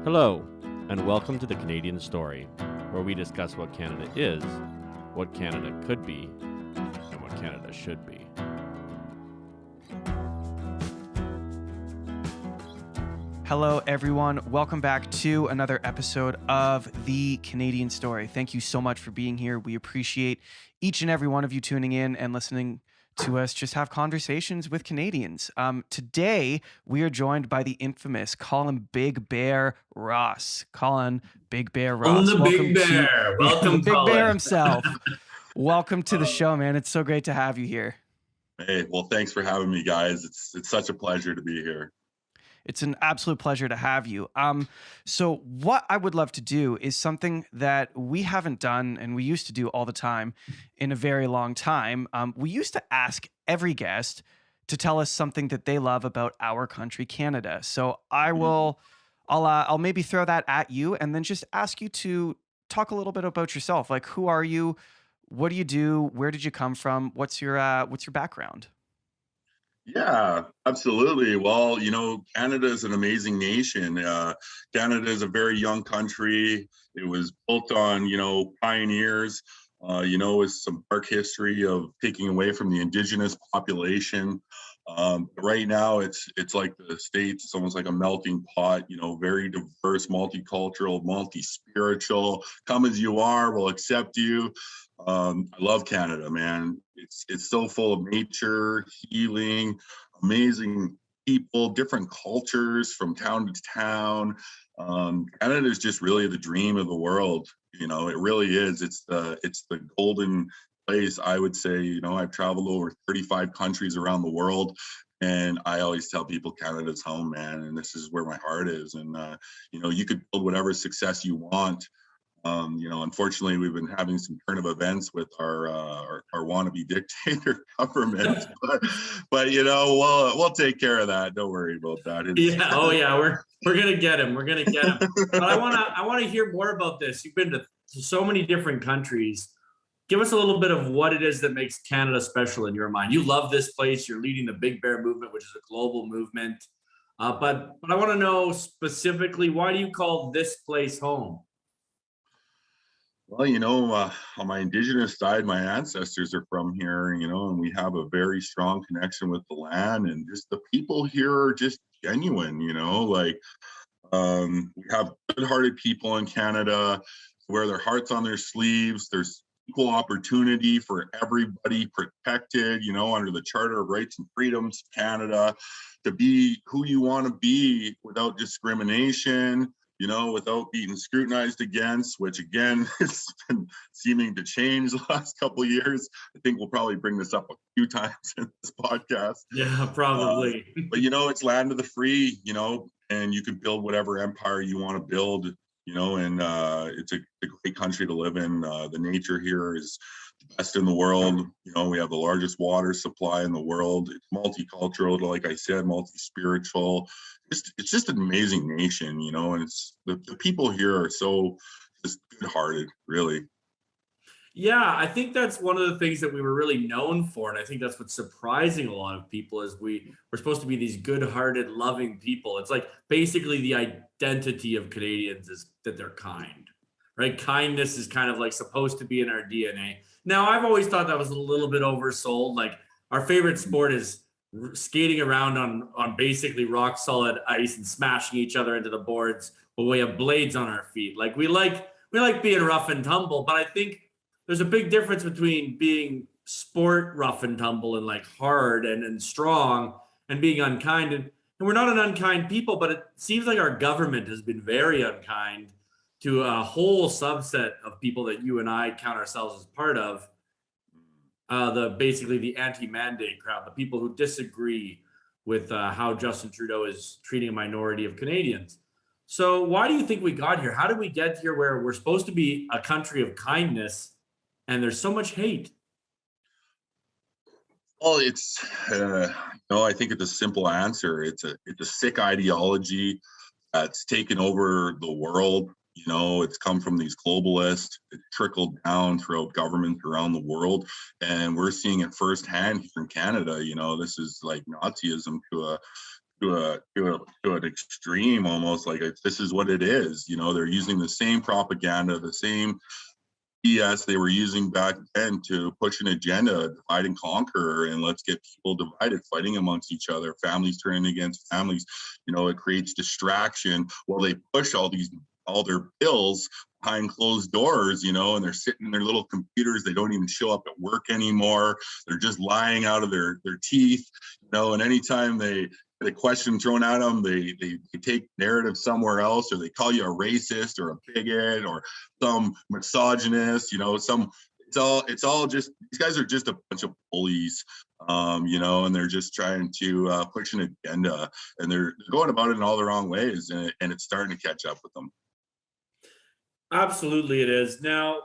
Hello, and welcome to the Canadian Story, where we discuss what Canada is, what Canada could be, and what Canada should be. Hello, everyone. Welcome back to another episode of the Canadian Story. Thank you so much for being here. We appreciate each and every one of you tuning in and listening to us just have conversations with Canadians. Today, we are joined by the infamous Colin BigBear Ross. Colin BigBear Ross. The Big Bear. Welcome, Big Colin. Bear himself. Welcome to the show, man. It's so great to have you here. Hey, well, thanks for having me, guys. It's such a pleasure to be here. It's an absolute pleasure to have you. So what I would love to do is something that we haven't done and we used to do all the time in a very long time. We used to ask every guest to tell us something that they love about our country, Canada. So I'll maybe throw that at you and then just ask you to talk a little bit about yourself. Like, who are you? What do you do? Where did you come from? What's your background? Yeah, absolutely. Well, Canada is an amazing nation. Canada is a very young country. It was built on, pioneers, with some dark history of taking away from the Indigenous population. Right now, it's like the States. It's almost like a melting pot, very diverse, multicultural, multi-spiritual. Come as you are, we'll accept you. I love Canada, man. It's so full of nature, healing, amazing people, different cultures from town to town. Canada is just really the dream of the world. It really is. It's the golden place, I would say. I've traveled over 35 countries around the world, and I always tell people Canada's home, man, and this is where my heart is. And you could build whatever success you want. Unfortunately, we've been having some turn of events with our wannabe dictator government, but we'll take care of that. Don't worry about that. We're gonna get him. We're gonna get him. But I wanna hear more about this. You've been to so many different countries. Give us a little bit of what it is that makes Canada special in your mind. You love this place. You're leading the Big Bear movement, which is a global movement. But I want to know specifically, why do you call this place home? Well, on my Indigenous side, my ancestors are from here, and we have a very strong connection with the land, and just the people here are just genuine, we have good-hearted people in Canada who wear their hearts on their sleeves. There's equal opportunity for everybody protected, under the Charter of Rights and Freedoms of Canada, to be who you want to be without discrimination, without being scrutinized against, which again has been seeming to change the last couple of years. I think we'll probably bring this up a few times in this podcast. Yeah, probably. But it's land of the free, and you can build whatever empire you want to build, and it's a great country to live in. The nature here is the best in the world. We have the largest water supply in the world. It's multicultural, like I said, multi-spiritual. It's just an amazing nation, and it's the people here are so just good-hearted, really. Yeah, I think that's one of the things that we were really known for, and I think that's what's surprising a lot of people is we're supposed to be these good-hearted, loving people. It's like basically the identity of Canadians is that they're kind, right? Kindness is kind of like supposed to be in our DNA. Now, I've always thought that was a little bit oversold. Like our favorite sport is skating around on basically rock solid ice and smashing each other into the boards, but we have blades on our feet. Like we like being rough and tumble, but I think there's a big difference between being sport rough and tumble and like hard and strong and being unkind. And we're not an unkind people, but it seems like our government has been very unkind to a whole subset of people that you and I count ourselves as part of. The anti-mandate crowd, the people who disagree with how Justin Trudeau is treating a minority of Canadians. So why do you think we got here? How did we get here where we're supposed to be a country of kindness and there's so much hate? Well, it's I think it's a simple answer. It's a sick ideology that's taken over the world. It's come from these globalists. It trickled down throughout governments around the world, and we're seeing it firsthand here in Canada. This is like Nazism to to an extreme, almost like this is what it is. They're using the same propaganda, the same BS they were using back then to push an agenda, divide and conquer, and let's get people divided, fighting amongst each other, families turning against families. It creates distraction while they push all their bills behind closed doors, and they're sitting in their little computers. They don't even show up at work anymore. They're just lying out of their teeth, and anytime they get a question thrown at them, they take narrative somewhere else, or they call you a racist or a bigot or some misogynist, it's all just, these guys are just a bunch of bullies, and they're just trying to push an agenda, and they're going about it in all the wrong ways, and it's starting to catch up with them. Absolutely, it is. Now,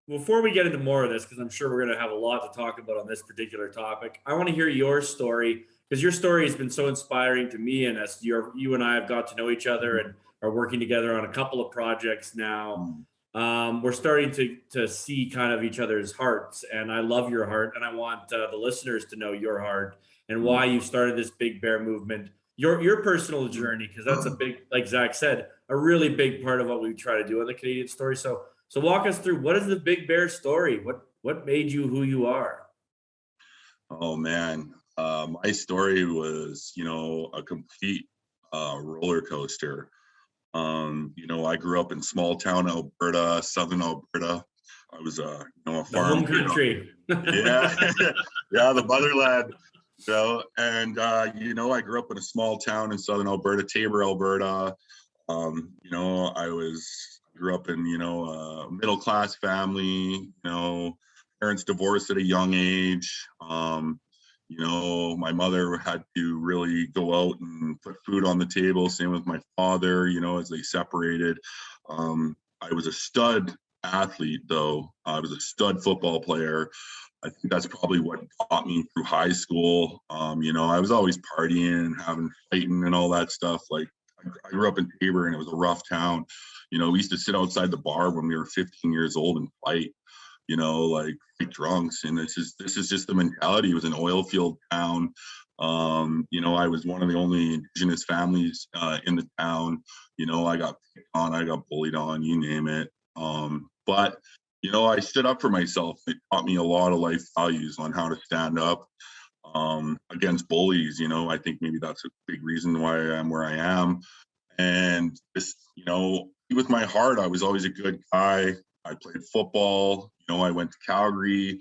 before we get into more of this, because I'm sure we're going to have a lot to talk about on this particular topic, I want to hear your story, because your story has been so inspiring to me. And as you and I have got to know each other and are working together on a couple of projects now, we're starting to see kind of each other's hearts. And I love your heart, and I want the listeners to know your heart and why you started this Big Bear movement, your personal journey, because that's a big, like Zach said, a really big part of what we try to do on the Canadian Story. So walk us through, what is the Big Bear story? What made you who you are? Oh man, my story was, a complete roller coaster. I grew up in small town Alberta, southern Alberta. I was a farm home country. Yeah, yeah, the motherland. And I grew up in a small town in southern Alberta, Tabor, Alberta. I grew up in a middle class family. Parents divorced at a young age. My mother had to really go out and put food on the table. Same with my father, as they separated. I was a stud athlete, though. I was a stud football player. I think that's probably what got me through high school. I was always partying, fighting and all that stuff. Like, I grew up in Tabor, and it was a rough town. We used to sit outside the bar when we were 15 years old and fight, like drunks. And this is just the mentality. It was an oil field town. I was one of the only Indigenous families in the town. I got picked on, I got bullied on, you name it. But I stood up for myself. It taught me a lot of life values on how to stand up against bullies. I think maybe that's a big reason why I am where I am. And just, with my heart, I was always a good guy. I played football. I went to Calgary,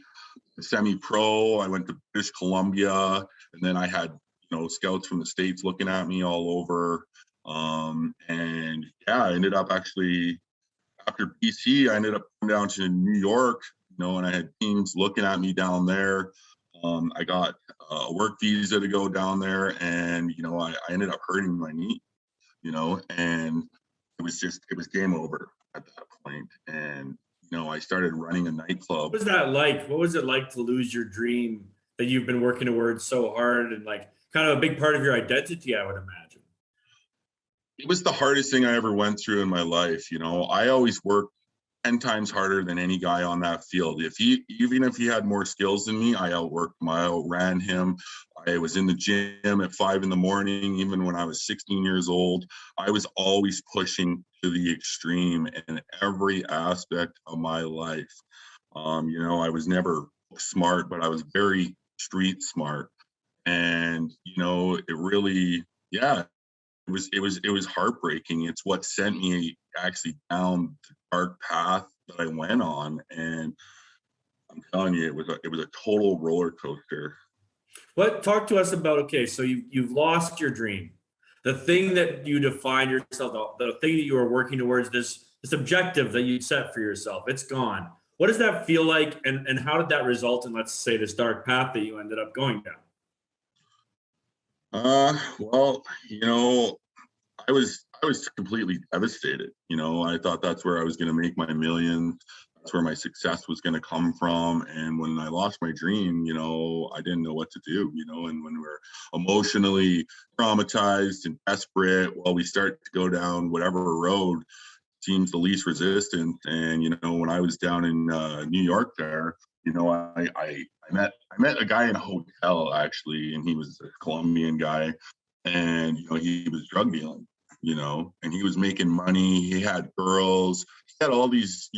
semi-pro. I went to British Columbia, and then I had, scouts from the States looking at me all over. And yeah, I ended up actually, after BC, I ended up going down to New York, and I had teams looking at me down there. I got a work visa to go down there, and, I ended up hurting my knee, and it was game over at that point. And, I started running a nightclub. What was that like? What was it like to lose your dream that you've been working towards so hard, and like kind of a big part of your identity, I would imagine? It was the hardest thing I ever went through in my life. I always worked 10 times harder than any guy on that field. Even if he had more skills than me, I outworked him, I outran him. I was in the gym at 5 a.m. even when I was 16 years old. I was always pushing to the extreme in every aspect of my life. I was never smart, but I was very street smart. And, it really, yeah, it was heartbreaking. It's what sent me actually down the dark path that I went on. And I'm telling you, it was a total roller coaster. Talk to us about, okay, so you've lost your dream, the thing that you defined yourself, the thing that you were working towards, this objective that you set for yourself, it's gone. What does that feel like, and how did that result in, let's say, this dark path that you ended up going down? Well, I was completely devastated. I thought that's where I was going to make my millions. That's where my success was going to come from. And when I lost my dream, I didn't know what to do, and when we're emotionally traumatized and desperate, well, we start to go down whatever road seems the least resistant. And, when I was down in New York there, I met a guy in a hotel, actually, and he was a Colombian guy. and he was drug dealing, and he was making money. He had girls. He had all these,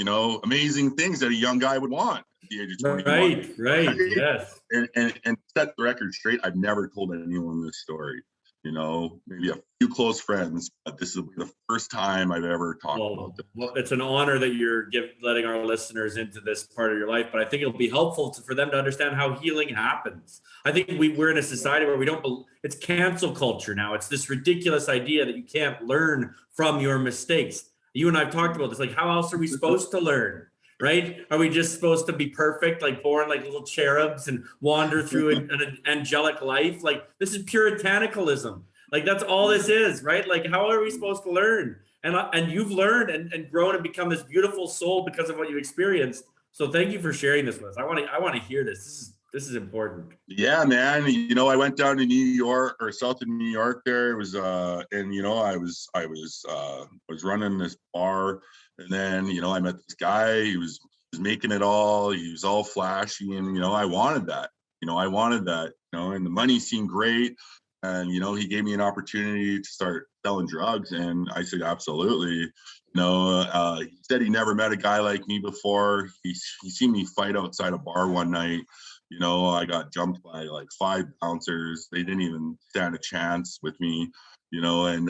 amazing things that a young guy would want at the age of 21. Right. Yes. And set the record straight, I've never told anyone this story. Maybe a few close friends, but this is the first time I've ever talked about this. Well, it's an honor that you're letting our listeners into this part of your life, but I think it'll be helpful for them to understand how healing happens. I think we're in a society where we don't, it's cancel culture now. It's this ridiculous idea that you can't learn from your mistakes. You and I've talked about this, like, how else are we supposed to learn? Right? Are we just supposed to be perfect, like born like little cherubs and wander through an angelic life? Like, this is puritanicalism. Like, that's all this is, right? Like, how are we supposed to learn? And you've learned and grown and become this beautiful soul because of what you experienced. So thank you for sharing this with us. I want to hear this. This is important. Yeah, man. I went down to New York, or south of New York there. It was I was running this bar, and then I met this guy. He was making it all. He was all flashy, and I wanted that. And the money seemed great. And he gave me an opportunity to start selling drugs, and I said absolutely. He said he never met a guy like me before. He seen me fight outside a bar one night. I got jumped by like 5 bouncers. They didn't even stand a chance with me. And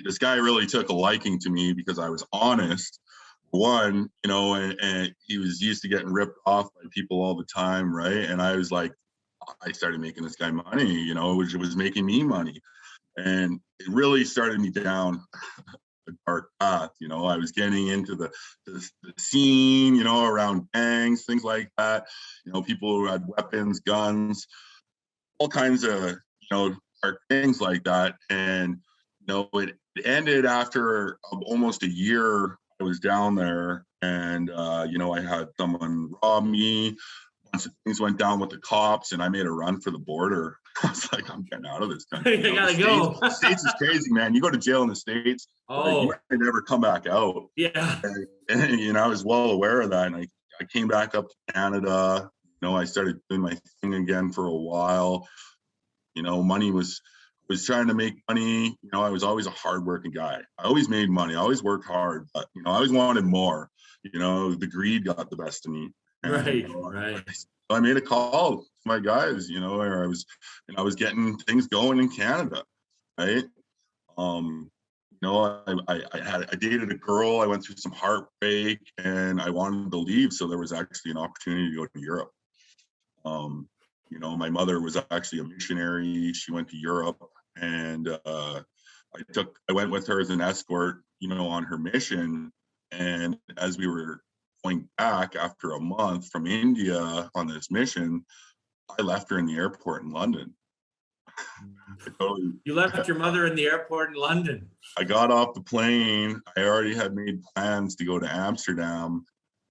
this guy really took a liking to me because I was honest. One, and he was used to getting ripped off by people all the time, right? And I was like, I started making this guy money, which was making me money. And it really started me down a dark path. I was getting into the scene, around gangs, things like that. People who had weapons, guns, all kinds of, dark things like that. And, it ended after almost a year. I was down there, and, I had someone rob me. Once things went down with the cops, and I made a run for the border. I was like, I'm getting out of this country. You gotta go. The States is crazy, man. You go to jail in the States, you might never come back out. Yeah. And I was well aware of that. And I came back up to Canada. I started doing my thing again for a while. Money was trying to make money. I was always a hardworking guy. I always made money. I always worked hard, but I always wanted more. The greed got the best of me. And, right. I made a call to my guys, where I was getting things going in Canada, right? I dated a girl. I went through some heartbreak, and I wanted to leave. So there was actually an opportunity to go to Europe. My mother was actually a missionary. She went to Europe, and I went with her as an escort, on her mission. And as we were going back after a month from India on this mission, I left her in the airport in London. You left your mother in the airport in London. I got off the plane. I already had made plans to go to Amsterdam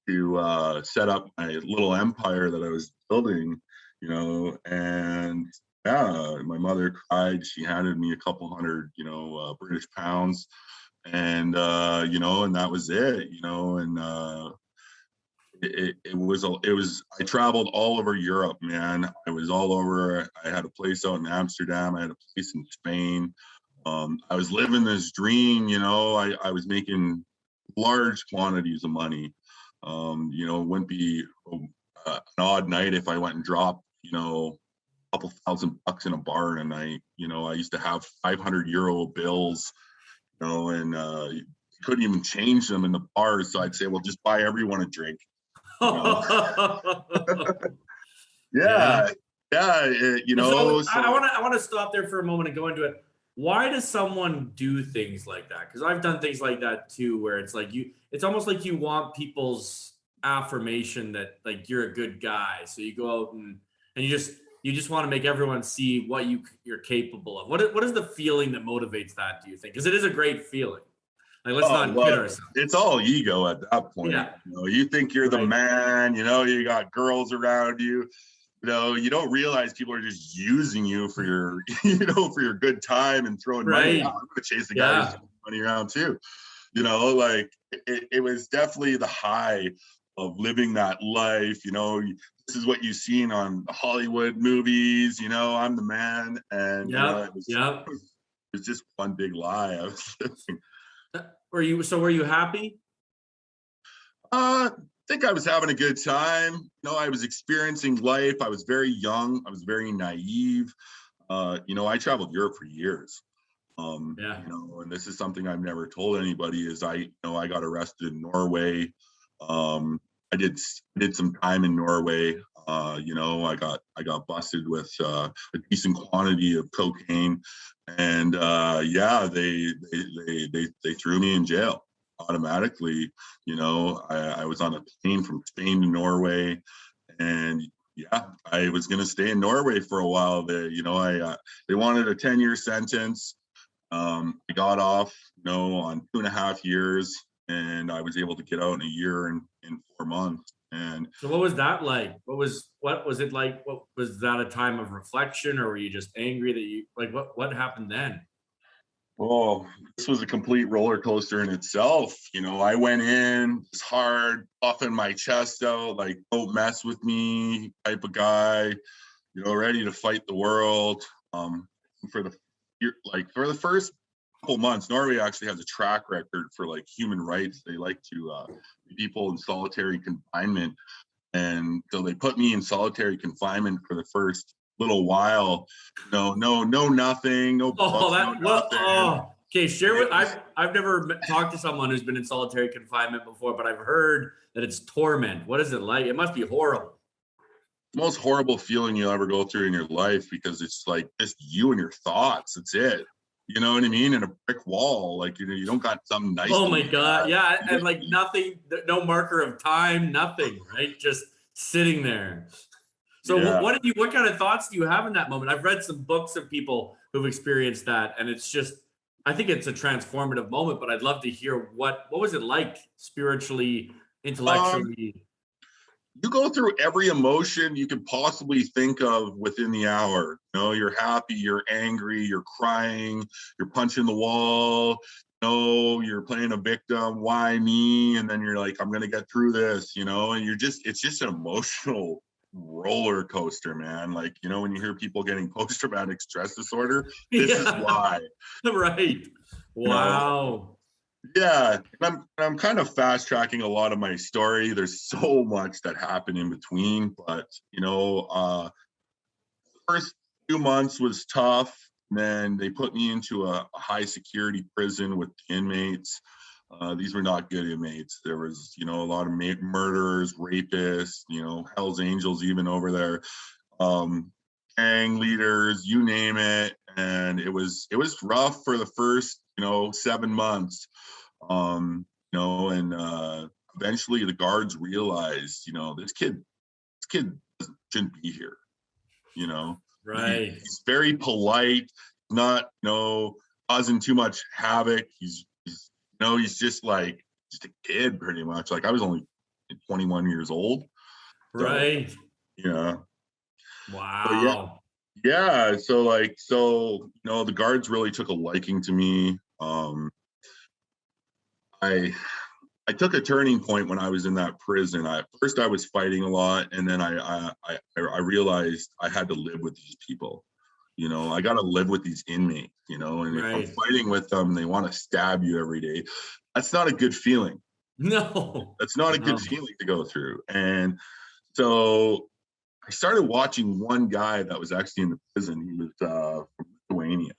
to set up my little empire that I was building, and my mother cried. She handed me a couple hundred, British pounds, and and that was it, and it was I traveled all over Europe, man. I was all over. I had a place out in Amsterdam. I had a place in Spain. I was living this dream, I was making large quantities of money. It wouldn't be an odd night if I went and dropped, a couple $1,000 in a bar a night. I used to have 500 euro bills, and couldn't even change them in the bars. So I'd say, well, just buy everyone a drink. Yeah. So I want to stop there for a moment and go into it. Why does someone do things like that? Because I've done things like that too, where it's like it's almost like you want people's affirmation that like you're a good guy. So you go out and you just want to make everyone see what you're capable of. What is the feeling that motivates that, do you think? Because it is a great feeling. Like, let's not kid ourselves. It's all ego at that point. Yeah. You think you're the man, you got girls around you. You don't realize people are just using you for your, for your good time and throwing money out. I'm gonna chase the guy who's throwing money around too. It was definitely the high of living that life. This is what you've seen on Hollywood movies. I'm the man, and was just one big lie I was living. Were you happy? I think I was having a good time. I was experiencing life. I was very young. I was very naive. I traveled Europe for years. Yeah. And this is something I've never told anybody is I got arrested in Norway. I did some time in Norway. I got busted with a decent quantity of cocaine, and they threw me in jail automatically. I was on a plane from Spain to Norway, and yeah, I was going to stay in Norway for a while. They wanted a 10-year sentence. I got off, on 2.5 years, and I was able to get out in a year and in 4 months. And So what was that like? What was it like? What was that, a time of reflection, or were you just angry that you like what happened then? oh, this was a complete roller coaster in itself. I went in, it's hard, puffing my chest out, like, don't mess with me type of guy, ready to fight the world. For the first couple months, Norway actually has a track record for like human rights. They like to be people in solitary confinement, and so they put me in solitary confinement for the first little while. No, nothing, no books, no nothing. Okay. Share with I've never talked to someone who's been in solitary confinement before, but I've heard that it's torment. What is it like? It must be horrible. Most horrible feeling you'll ever go through in your life, because it's like just you and your thoughts. That's it. You know what I mean? And a brick wall, like you don't got something nice. Oh my God. Yeah. And like nothing, no marker of time, nothing, right? Just sitting there. So Yeah. what kind of thoughts do you have in that moment? I've read some books of people who've experienced that, and it's just, I think it's a transformative moment, but I'd love to hear what was it like spiritually, intellectually? You go through every emotion you could possibly think of within the hour. You're happy, you're angry, you're crying, you're punching the wall. You're playing a victim. Why me? And then you're like, I'm gonna get through this. And it's just an emotional roller coaster, man. Like, when you hear people getting post-traumatic stress disorder, this is why. Right. Wow. Yeah, and I'm kind of fast tracking a lot of my story. There's so much that happened in between, but first few months was tough. And then they put me into a high security prison with inmates. These were not good inmates. There was, a lot of murderers, rapists, Hell's Angels even over there, gang leaders, you name it. And it was rough for the first 7 months. And eventually the guards realized, this kid shouldn't be here. Right. He's very polite, not causing too much havoc. He's just a kid pretty much. Like, I was only 21 years old. Right. So, wow. Yeah. So the guards really took a liking to me. I took a turning point when I was in that prison. First I was fighting a lot, and then I realized I had to live with these people. I got to live with these inmates. And if I'm fighting with them, they want to stab you every day. That's not a good feeling. No, that's not a good feeling to go through. And so I started watching one guy that was actually in the prison. He was from Lithuania.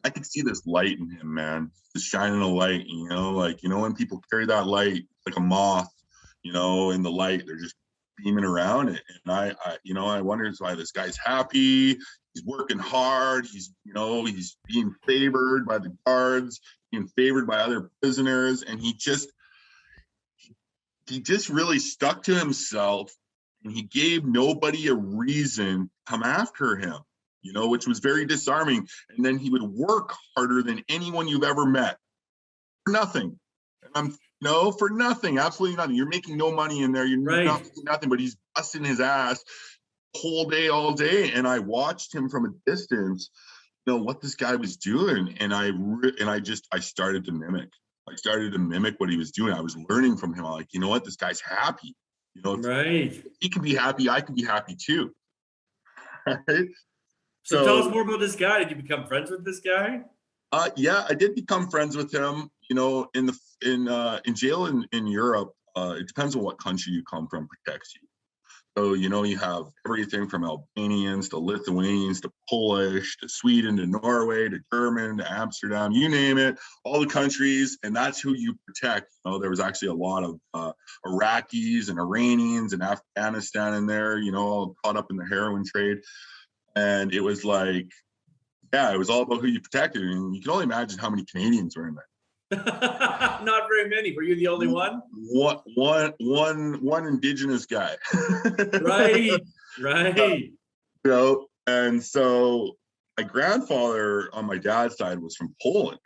I could see this light in him, man, just shining a light, when people carry that light like a moth, in the light, they're just beaming around it. And I wondered why this guy's happy. He's working hard. He's being favored by the guards, being favored by other prisoners. And he just really stuck to himself, and he gave nobody a reason to come after him. Which was very disarming. And then he would work harder than anyone you've ever met for nothing. And for nothing, absolutely nothing. You're making no money in there. You're nothing, but he's busting his ass whole day, all day. And I watched him from a distance, what this guy was doing. And I started to mimic. I started to mimic what he was doing. I was learning from him. I'm like, what? This guy's happy. If he can be happy, I can be happy too. Right? So tell us more about this guy. Did you become friends with this guy? Yeah, I did become friends with him. You know, in jail in Europe, it depends on what country you come from protects you. So, you know, you have everything from Albanians to Lithuanians to Polish to Sweden to Norway to German to Amsterdam, you name it, all the countries, and that's who you protect. You know, there was actually a lot of Iraqis and Iranians and Afghanistan in there, you know, all caught up in the heroin trade. And it was like, yeah, it was all about who you protected. And you can only imagine how many Canadians were in there. Not very many. Were you the only one? One Indigenous guy. Right. You know, and so my grandfather on my dad's side was from Poland,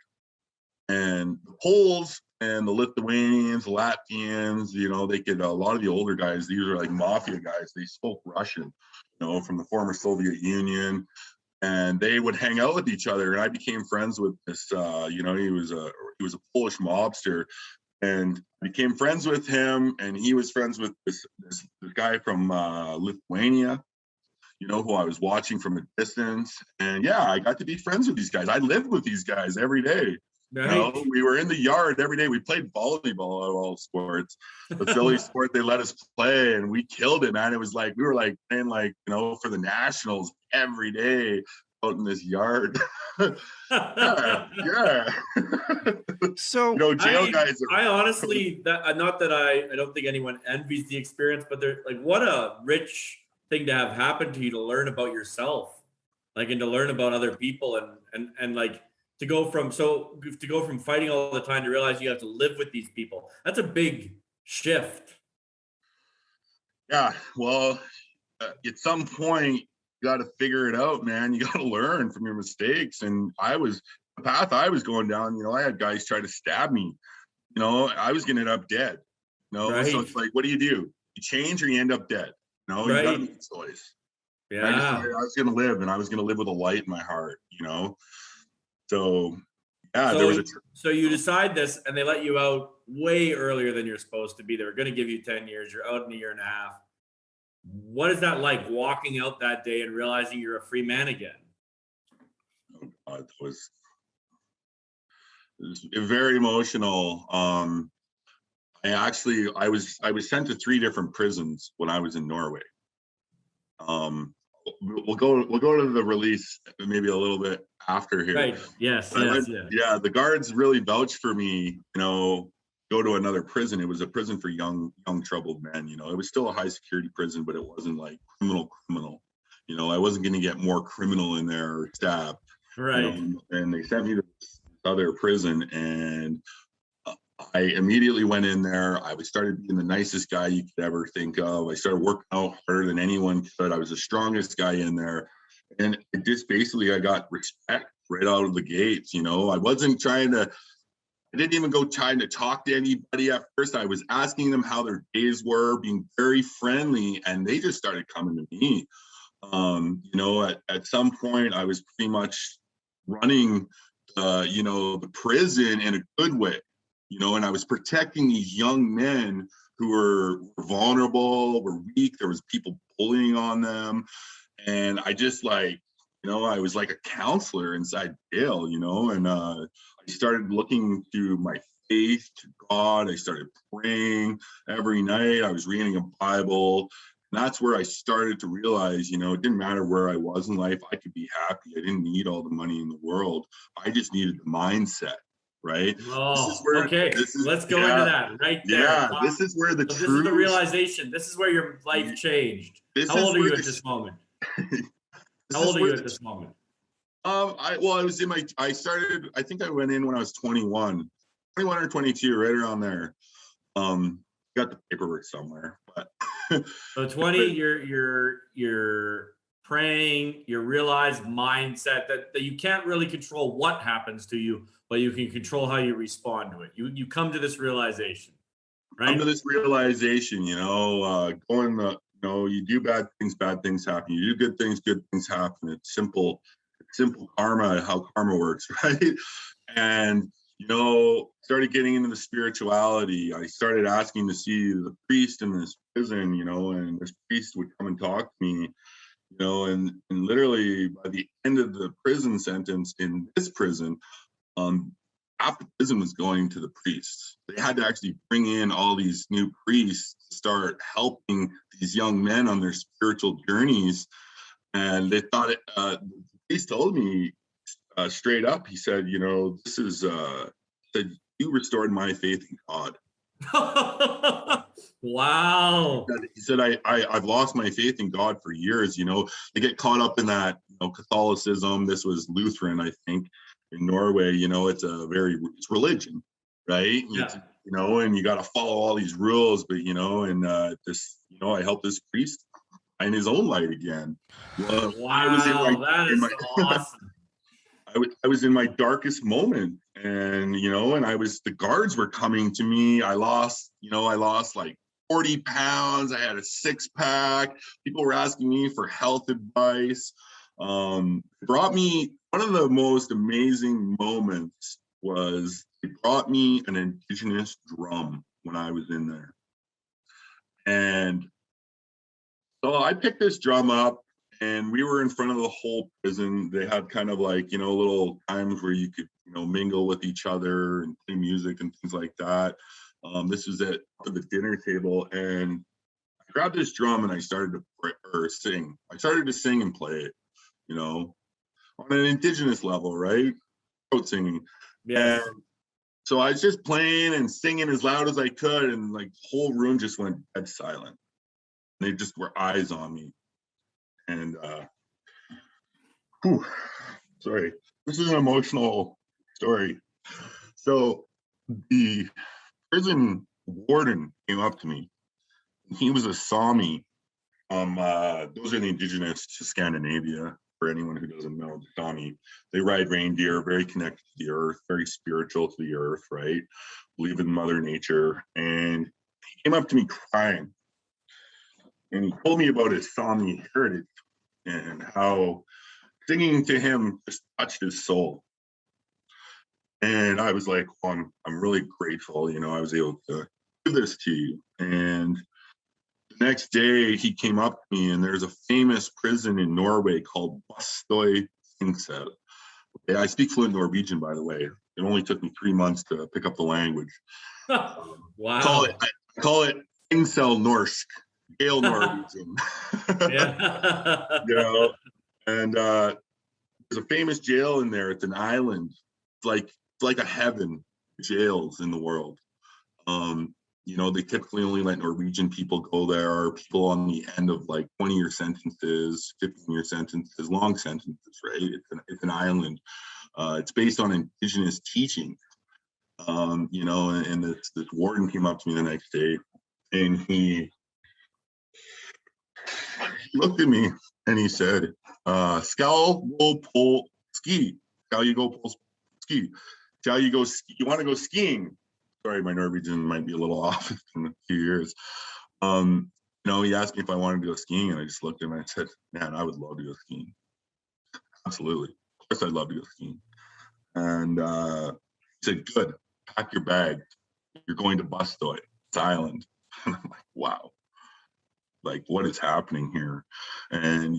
and the Poles and the Lithuanians, Latvians, you know, they could, a lot of the older guys, these are like mafia guys, they spoke Russian, you know, from the former Soviet Union. And they would hang out with each other, and I became friends with this. You know, he was a Polish mobster, and I became friends with him. And he was friends with this guy from Lithuania, you know, who I was watching from a distance. And yeah, I got to be friends with these guys. I lived with these guys every day. Right. You know, we were in the yard every day. We played volleyball out of all sports. The silly sport they let us play, and we killed it, man. It was like we were like playing like, you know, for the nationals every day out in this yard. yeah. So, you know, jail guys are. I honestly, not that I don't think anyone envies the experience, but they're like, what a rich thing to have happen to you to learn about yourself, like, and to learn about other people, and like. To go from fighting all the time to realize you have to live with these people. That's a big shift. Yeah, well, at some point you got to figure it out, man. You got to learn from your mistakes. And the path I was going down, you know, I had guys try to stab me. You know, I was going to end up dead. You know, right. So it's like, what do? You change or you end up dead. You know, right. You got to make a choice. Yeah. I was going to live, and I was going to live with a light in my heart, you know. So, yeah, there was so you decide this, and they let you out way earlier than you're supposed to be. They were going to give you 10 years. You're out in a year and a half. What is that like, walking out that day and realizing you're a free man again? It was very emotional. I was sent to 3 different prisons when I was in Norway. We'll go to the release maybe a little bit after here. Right. Yes. Yeah. The guards really vouched for me, you know, go to another prison. It was a prison for young troubled men. You know, it was still a high security prison, but it wasn't like criminal. You know, I wasn't going to get more criminal in there or stabbed. Right. You know? And they sent me to this other prison, and I immediately went in there. I started being the nicest guy you could ever think of. I started working out harder than anyone could. I was the strongest guy in there. And it just basically, I got respect right out of the gates. You know, I didn't even go trying to talk to anybody at first. I was asking them how their days were, being very friendly, and they just started coming to me. You know, at some point I was pretty much running, you know, the prison in a good way. You know, and I was protecting these young men who were vulnerable, were weak. There was people bullying on them. And I just like, you know, I was like a counselor inside jail, you know, and I started looking to my faith, to God. I started praying every night. I was reading a Bible. And that's where I started to realize, you know, it didn't matter where I was in life. I could be happy. I didn't need all the money in the world. I just needed the mindset. Right. Oh, okay. Let's go into that right there. Yeah, this is where the This is the realization. This is where your life changed. How old are you at this moment? How old are you at this moment? I think I went in when I was 21 or 22, right around there. Got the paperwork somewhere, but so 20, you're praying, you realize mindset that you can't really control what happens to you, but you can control how you respond to it. You come to this realization, right? Come to this realization, you know, you know, you do bad things happen. You do good things happen. It's simple karma, how karma works, right? And, you know, started getting into the spirituality. I started asking to see the priest in this prison, you know, and this priest would come and talk to me, you know, and literally by the end of the prison sentence in this prison, Half the prison was going to the priests. They had to actually bring in all these new priests to start helping these young men on their spiritual journeys. And they thought the priest told me straight up, he said, this is, said, you restored my faith in God. Wow. He said, I've lost my faith in God for years. They get caught up in that, Catholicism. This was Lutheran, I think, in Norway. It's religion, right? Yeah. And you got to follow all these rules, but I helped this priest find his own light again. Well, Wow, that is awesome. I was in my darkest moment, and the guards were coming to me. I lost like 40 pounds. I had a 6-pack. People were asking me for health advice. Brought me, one of the most amazing moments was they brought me an indigenous drum when I was in there. And so I picked this drum up, and we were in front of the whole prison. They had kind of like, little times where you could, mingle with each other and play music and things like that. This was at the dinner table, and I grabbed this drum and I started to sing. I started to sing and play it, on an indigenous level, right? Throat singing. Yes. And so I was just playing and singing as loud as I could, and like the whole room just went dead silent. They just were eyes on me. And sorry, this is an emotional story. So the prison warden came up to me. He was a Sami. Those are the indigenous to Scandinavia. For anyone who doesn't know, the Sami, they ride reindeer, very connected to the earth, very spiritual to the earth, right? Believe in Mother Nature. And he came up to me crying. And he told me about his Sami heritage and how singing to him just touched his soul. And I was like, well, I'm really grateful, I was able to give this to you. And the next day he came up to me, and there's a famous prison in Norway called Bastøy Fengsel. Okay, I speak fluent Norwegian, by the way. It only took me 3 months to pick up the language. Wow. I call it Fengsel Norsk, Gael Norwegian. Yeah. And there's a famous jail in there. It's an island. It's like a heaven, jails in the world. They typically only let Norwegian people go there, people on the end of like 20-year sentences, 15-year sentences, long sentences, right? It's an island. It's based on indigenous teaching. And this warden came up to me the next day, and he looked at me and he said, "Skal go pole ski. Skal you go pole ski? Shall you go ski? You want to go skiing?" Sorry, my Norwegian might be a little off. It's been a few years. He asked me if I wanted to go skiing, and I just looked at him and I said, "Man, I would love to go skiing. Absolutely. Of course I'd love to go skiing." And he said, "Good. Pack your bag. You're going to Bastøy. It's island." And I'm like, wow. Like, what is happening here? And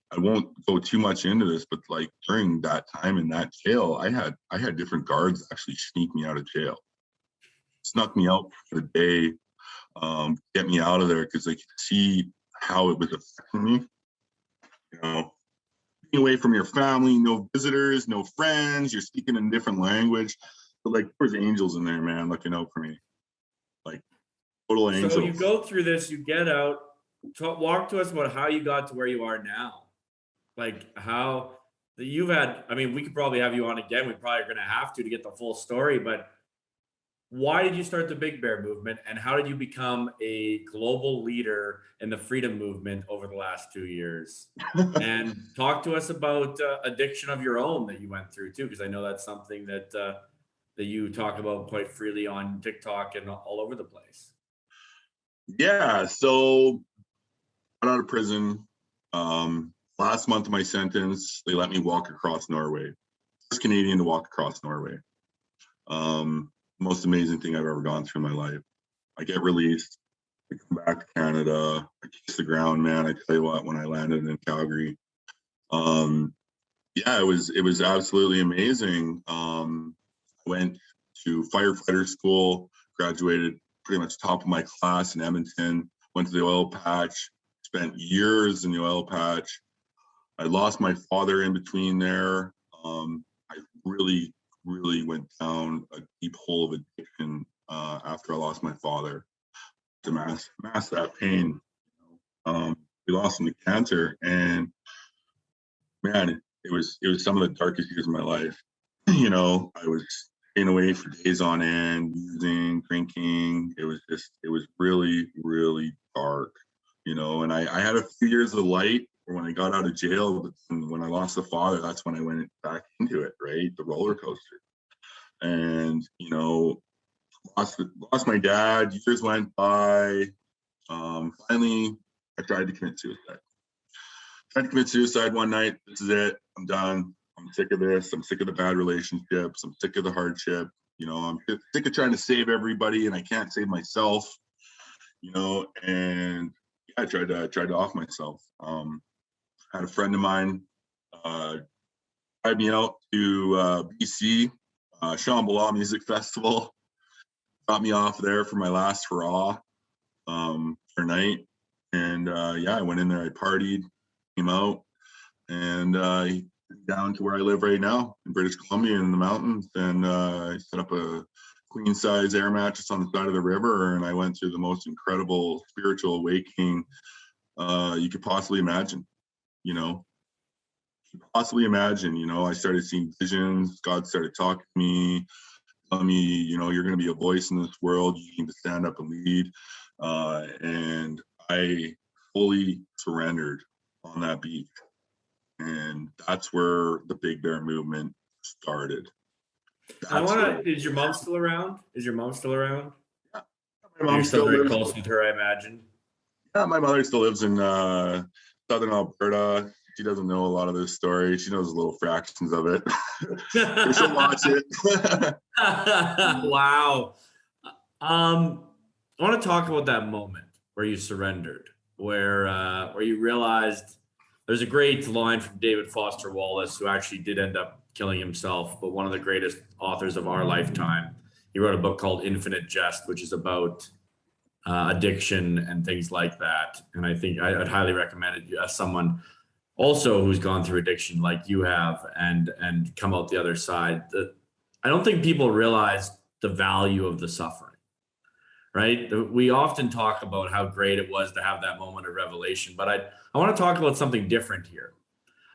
I won't go too much into this, but like during that time in that jail, I had different guards actually sneak me out of jail, snuck me out for the day, get me out of there because they could see how it was affecting me. Being away from your family, no visitors, no friends, you're speaking in a different language. But like, there's angels in there, man, looking out for me. Like, total angels. So you go through this, you get out. Walk to us about how you got to where you are now. Like how you've had, we could probably have you on again. We probably are going to have to get the full story, but why did you start the Big Bear movement, and how did you become a global leader in the freedom movement over the last 2 years? And talk to us about addiction of your own that you went through too, because I know that's something that you talk about quite freely on TikTok and all over the place. Yeah, so I got out of prison. Last month of my sentence, they let me walk across Norway. First Canadian to walk across Norway. Most amazing thing I've ever gone through in my life. I get released. I come back to Canada. I kiss the ground, man. I tell you what, when I landed in Calgary, Yeah, it was absolutely amazing. Went to firefighter school, graduated pretty much top of my class in Edmonton, went to the oil patch, spent years in the oil patch. I lost my father in between there. I really, really went down a deep hole of addiction after I lost my father. To mask that pain. We lost him to cancer, and man, it was some of the darkest years of my life. I was staying away for days on end, using, drinking. It was really, really dark, and I had a few years of light when I got out of jail, but when I lost the father, that's when I went back into it, right? The roller coaster. And, lost my dad, years went by. Finally, I tried to commit suicide. Tried to commit suicide one night. This is it. I'm done. I'm sick of this. I'm sick of the bad relationships. I'm sick of the hardship. I'm sick of trying to save everybody and I can't save myself. And yeah, I tried to off myself. Had a friend of mine drive me out to BC, Shambhala Music Festival. Got me off there for my last hurrah for night. And yeah, I went in there, I partied, came out, and down to where I live right now in British Columbia in the mountains. And I set up a queen size air mattress on the side of the river, and I went through the most incredible spiritual awakening you could possibly imagine. I started seeing visions. God started talking to me, telling me, you're going to be a voice in this world. You need to stand up and lead. And I fully surrendered on that beach. And that's where the Big Bear movement started. Is your mom still around? Yeah. My mom You're still very lives, close with her, I imagine. Yeah, my mother still lives in southern Alberta. She doesn't know a lot of this story. She knows little fractions of it. She'll watch it. Wow. I want to talk about that moment where you surrendered, where you realized there's a great line from David Foster Wallace, who actually did end up killing himself, but one of the greatest authors of our lifetime. He wrote a book called Infinite Jest, which is about addiction and things like that. And I think I'd highly recommend it as someone also who's gone through addiction like you have and come out the other side. I don't think people realize the value of the suffering, right? We often talk about how great it was to have that moment of revelation, but I want to talk about something different here.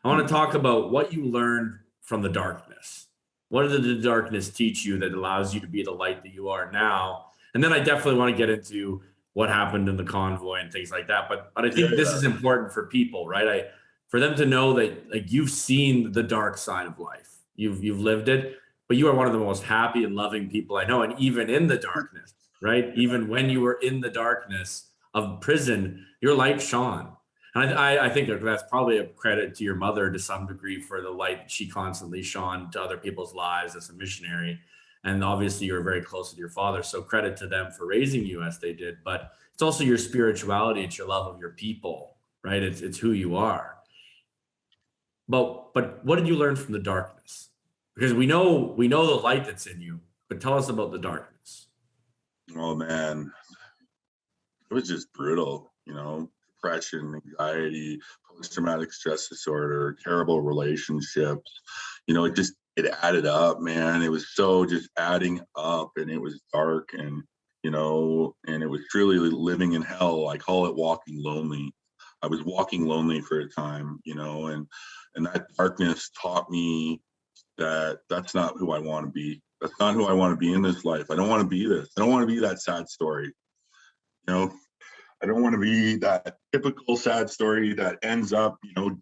I want to talk about what you learned from the darkness. What did the darkness teach you that allows you to be the light that you are now? And then I definitely want to get into what happened in the convoy and things like that. But I think this is important for people, right? For them to know that like you've seen the dark side of life, you've lived it, but you are one of the most happy and loving people I know. And even in the darkness, right? Even when you were in the darkness of prison, your light shone. And I think that's probably a credit to your mother to some degree for the light she constantly shone to other people's lives as a missionary. And obviously you're very close with your father. So credit to them for raising you as they did, but it's also your spirituality. It's your love of your people, right? It's who you are. But what did you learn from the darkness? Because we know the light that's in you, but tell us about the darkness. Oh man, it was just brutal, depression, anxiety, post-traumatic stress disorder, terrible relationships. It added up, man. It was so just adding up, and it was dark, and and it was truly living in hell. I call it walking lonely. I was walking lonely for a time, and that darkness taught me that that's not who I want to be. That's not who I want to be in this life. I don't want to be this. I don't want to be that sad story. I don't want to be that typical sad story that ends up,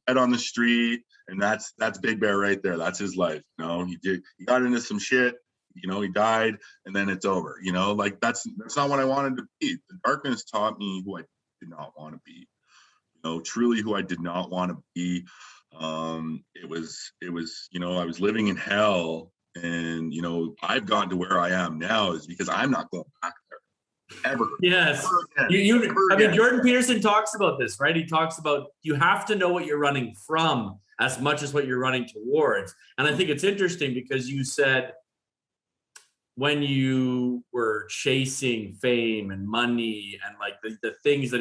dead on the street. And that's Big Bear right there. That's his life. He got into some shit, he died, and then it's over. That's not what I wanted to be. The darkness taught me who I did not want to be. Truly who I did not want to be. It was, I was living in hell, and, I've gotten to where I am now is because I'm not going back there ever. Yes. Ever again. Jordan Peterson talks about this, right? He talks about, you have to know what you're running from as much as what you're running towards. And I think it's interesting because you said when you were chasing fame and money and like the things that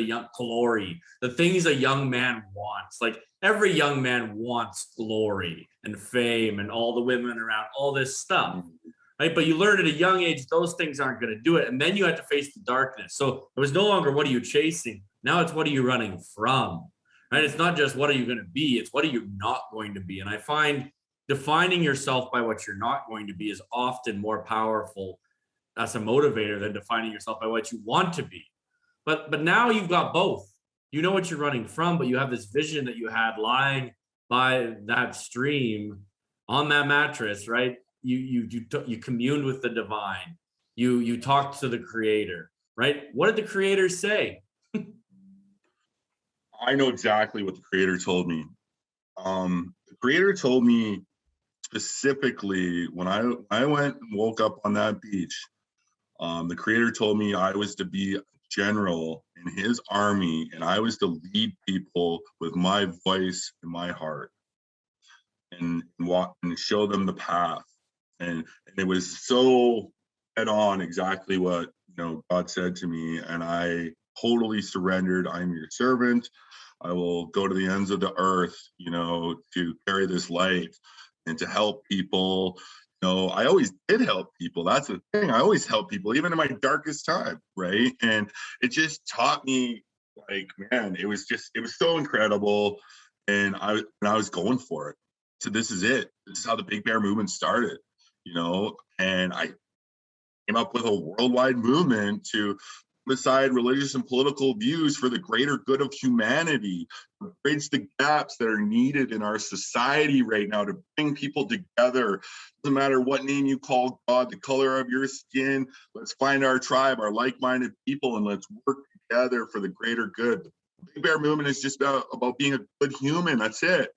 the things a young man wants, like every young man wants glory and fame and all the women around, all this stuff, right? But you learn at a young age, those things aren't going to do it. And then you had to face the darkness. So it was no longer, what are you chasing? Now it's, what are you running from, right? It's not just what are you going to be, it's what are you not going to be. And I find defining yourself by what you're not going to be is often more powerful as a motivator than defining yourself by what you want to be. But now you've got both. You know what you're running from, but you have this vision that you had lying by that stream on that mattress, right? You communed with the divine. You talked to the creator, right? What did the creator say? I know exactly what the creator told me. The creator told me specifically when I went and woke up on that beach, the creator told me I was to be a general in his army, and I was to lead people with my voice and my heart, and walk and show them the path. And it was so head on exactly what God said to me, and I totally surrendered. I'm your servant. I will go to the ends of the earth, to carry this light and to help people. I always did help people. That's the thing. I always help people, even in my darkest time, right? And it just taught me, like, man, it was so incredible. And I was going for it. So this is it. This is how the Big Bear movement started, and I came up with a worldwide movement to aside religious and political views for the greater good of humanity, to bridge the gaps that are needed in our society right now, to bring people together. Doesn't matter what name you call God, the color of your skin. Let's find our tribe, our like-minded people, and let's work together for the greater good. The Big Bear movement is just about being a good human. That's it.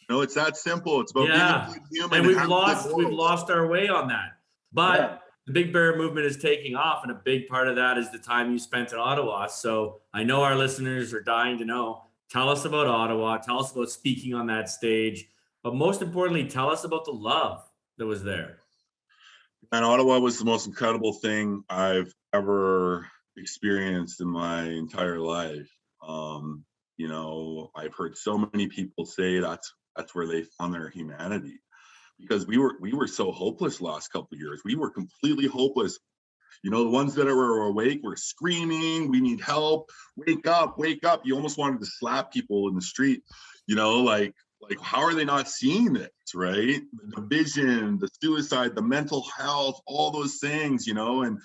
It's that simple. It's about being a good human. And we've lost our way on that. But the Big Bear movement is taking off, and a big part of that is the time you spent in Ottawa. So I know our listeners are dying to know. Tell us about Ottawa. Tell us about speaking on that stage. But most importantly, tell us about the love that was there. And Ottawa was the most incredible thing I've ever experienced in my entire life. I've heard so many people say that's where they found their humanity. Because we were so hopeless last couple of years. We were completely hopeless. The ones that were awake were screaming, we need help, wake up, wake up. You almost wanted to slap people in the street, like how are they not seeing this, right? The division, the suicide, the mental health, all those things, and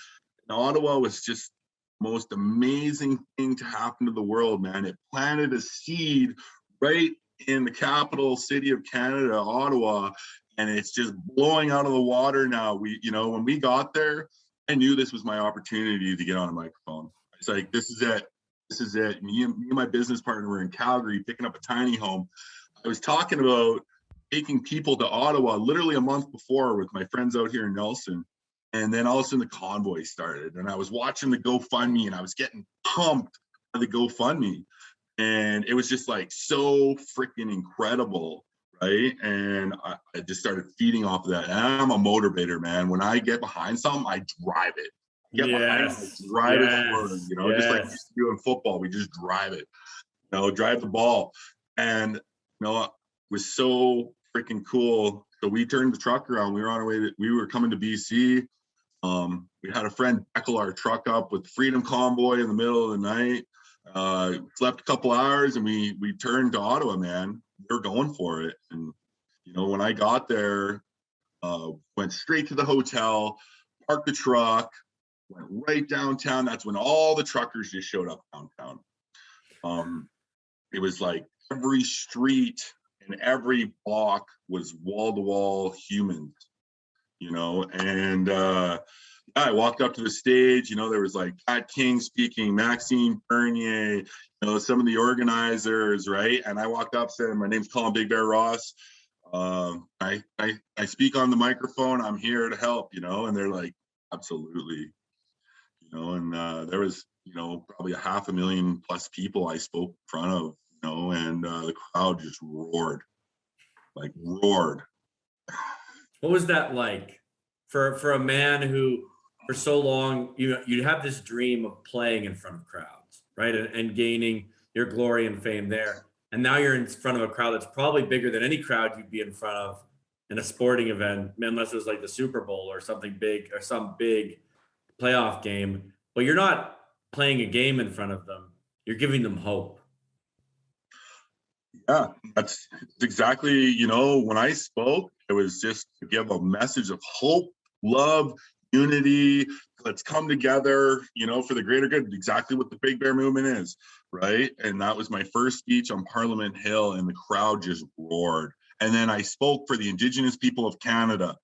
Ottawa was just the most amazing thing to happen to the world, man. It planted a seed right in the capital city of Canada, Ottawa, and it's just blowing out of the water now. When we got there, I knew this was my opportunity to get on a microphone. It's like, this is it. This is it. Me and my business partner were in Calgary picking up a tiny home. I was talking about taking people to Ottawa literally a month before with my friends out here in Nelson. And then all of a sudden the convoy started, and I was watching the GoFundMe, and I was getting pumped by the GoFundMe. And it was just like so freaking incredible. Right. And I just started feeding off of that. And I'm a motivator, man. When I get behind something, I drive it. Behind it, I drive it forward, just like we used to do in football. We just drive it, drive the ball. And, it was so freaking cool. So we turned the truck around. We were on our way we were coming to BC. We had a friend tackle our truck up with Freedom Convoy in the middle of the night. Slept a couple hours, and we turned to Ottawa, man. We're going for it. And when I got there, went straight to the hotel, parked the truck, went right downtown. That's when all the truckers just showed up downtown. It was like every street and every block was wall-to-wall humans, and I walked up to the stage. There was like Pat King speaking, Maxine Bernier, some of the organizers, right? And I walked up, said, "My name's Colin BigBear Ross. I speak on the microphone. I'm here to help," And they're like, "Absolutely," And there was, probably 500,000 plus people I spoke in front of, and the crowd just roared. like roared. What was that like for a man who for so long you have this dream of playing in front of crowds, right? And gaining your glory and fame there. And now you're in front of a crowd that's probably bigger than any crowd you'd be in front of in a sporting event, unless it was like the Super Bowl or something big or some big playoff game. But you're not playing a game in front of them. You're giving them hope. Yeah, that's exactly, you know, when I spoke, it was just to give a message of hope, love, unity. Let's come together, you know, for the greater good. Exactly what the Big Bear movement is, right? And that was my first speech on Parliament Hill, and the crowd just roared. And then I spoke for the Indigenous people of Canada.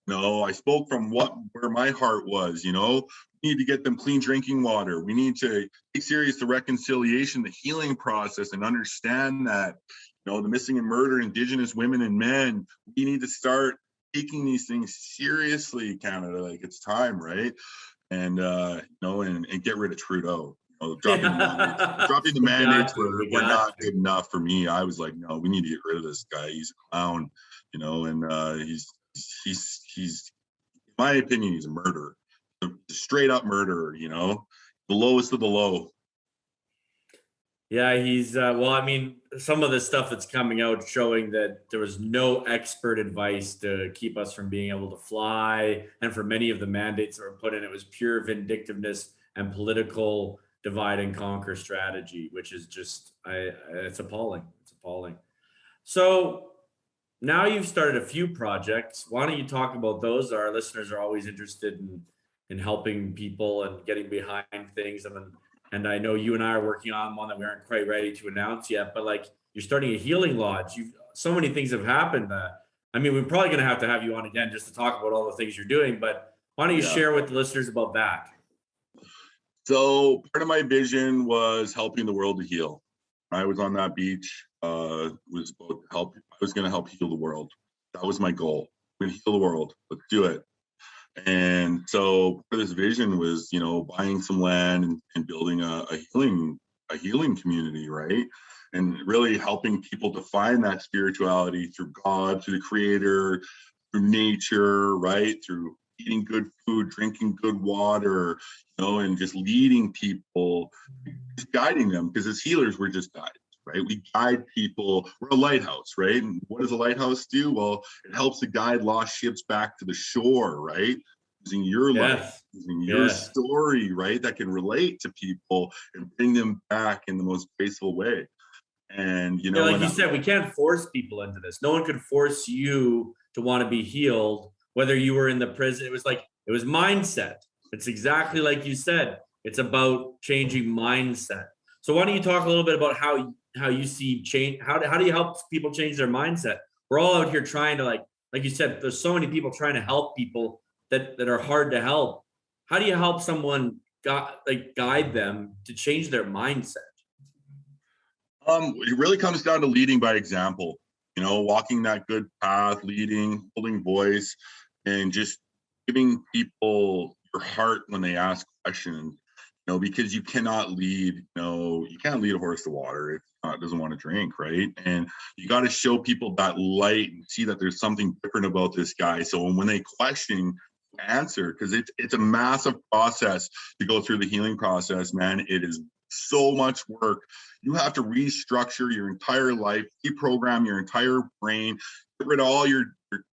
You know, I spoke from where my heart was. You know, we need to get them clean drinking water. We need to take serious the reconciliation, the healing process, and understand that, you know, the missing and murdered Indigenous women and men. We need to start taking these things seriously, Canada. Like, it's time, right? And you know, and get rid of Trudeau. You know, dropping the mandates were not good enough for me. I was like, no, we need to get rid of this guy. He's a clown, you know, and he's in my opinion, he's a murderer, a straight up murderer, you know, the lowest of the low. Yeah, he's well, I mean, some of the stuff that's coming out showing that there was no expert advice to keep us from being able to fly, and for many of the mandates that were put in, it was pure vindictiveness and political divide and conquer strategy, which is just it's appalling. It's appalling. So now you've started a few projects. Why don't you talk about those? Our listeners are always interested in helping people and getting behind things. And I know you and I are working on one that we aren't quite ready to announce yet, but like you're starting a healing lodge. So many things have happened. I mean, we're probably going to have you on again just to talk about all the things you're doing, but why don't you share with the listeners about that? So part of my vision was helping the world to heal. I was on that beach, was about to help. I was going to help heal the world. That was my goal. We're going to heal the world. Let's do it. And so part of this vision was, you know, buying some land and building a healing community, right? And really helping people to find that spirituality through God, through the Creator, through nature, right? Through eating good food, drinking good water, you know, and just leading people, just guiding them, because as healers, we're just guides, right? We guide people. We're a lighthouse, right? And what does a lighthouse do? Well, it helps to guide lost ships back to the shore, right? Using your life, using your story, right? That can relate to people and bring them back in the most graceful way. And, you know, like you said, we can't force people into this. No one could force you to want to be healed, whether you were in the prison. It was mindset. It's exactly like you said. It's about changing mindset. So why don't you talk a little bit about how you see change? How do you help people change their mindset? We're all out here trying to, like you said, there's so many people trying to help people that are hard to help. How do you help someone guide them to change their mindset? It really comes down to leading by example, you know, walking that good path, leading, holding voice, and just giving people your heart when they ask questions, you know, because you cannot lead, you know, you can't lead a horse to water if it doesn't want to drink, right? And you got to show people that light and see that there's something different about this guy. So when they question, answer, because it's a massive process to go through the healing process, man. It is so much work. You have to restructure your entire life, reprogram your entire brain, get rid of all your